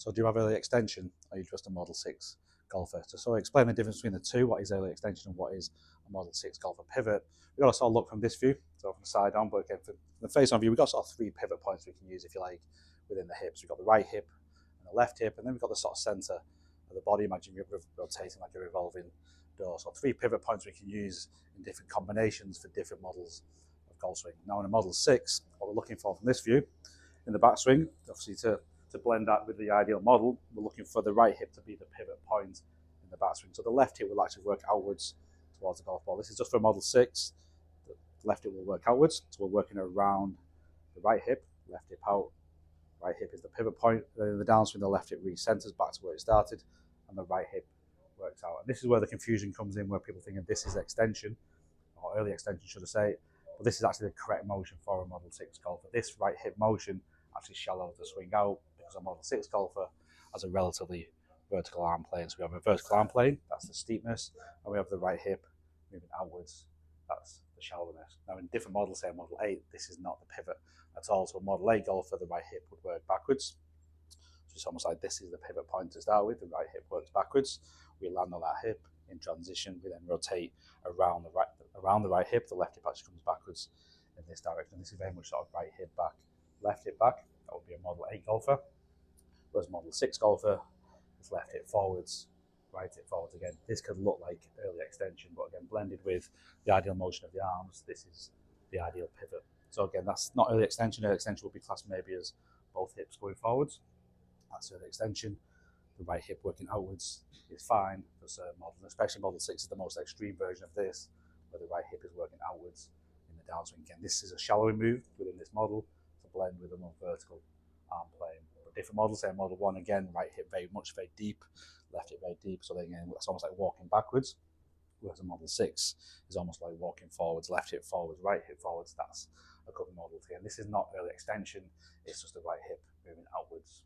So do you have early extension, or are you just a Model 6 golfer? So sort of explain the difference between the two, what is early extension and what is a Model 6 golfer pivot. We've got to sort of look from this view, so from the side on, but again, from the face-on view, we've got sort of three pivot points we can use, if you like, within the hips. We've got the right hip and the left hip, and then we've got the sort of centre of the body. Imagine you're rotating like a revolving door. So three pivot points we can use in different combinations for different models of golf swing. Now in a Model 6, what we're looking for from this view, in the backswing, obviously to blend that with the ideal model, we're looking for the right hip to be the pivot point in the backswing. So the left hip will actually work outwards towards the golf ball. This is just for Model 6. The left hip will work outwards, so we're working around the right hip, left hip out, right hip is the pivot point. Then in the downswing, the left hip re-centers back to where it started, and the right hip works out. And this is where the confusion comes in, where people thinking this is extension, or early extension, should I say, but this is actually the correct motion for a Model 6 golfer. This right hip motion actually shallows the swing out, because a Model 6 golfer has a relatively vertical arm plane. So we have a vertical arm plane, that's the steepness, and we have the right hip moving outwards, that's the shallowness. Now in different models, say a Model 8, this is not the pivot at all. So a Model 8 golfer, the right hip would work backwards. So it's almost like this is the pivot point to start with, the right hip works backwards. We land on that hip in transition, we then rotate around the right hip, the left hip actually comes backwards in this direction. This is very much sort of right hip back, left hip back. That would be a Model 8 golfer. Whereas Model 6 golfer is left hip forwards, right hip forwards again. This could look like early extension, but again, blended with the ideal motion of the arms, this is the ideal pivot. So again, that's not early extension. Early extension would be classed maybe as both hips going forwards. That's early extension. The right hip working outwards is fine for certain models, especially Model 6 is the most extreme version of this, where the right hip is working outwards in the downswing. Again, this is a shallowing move within this model to blend with a more vertical arm plane. But different models, say Model 1, again, right hip very deep, left hip very deep, so then again, it's almost like walking backwards, whereas a Model 6 is almost like walking forwards, left hip forwards, right hip forwards. That's a good model. Again, this is not early extension, it's just the right hip moving outwards.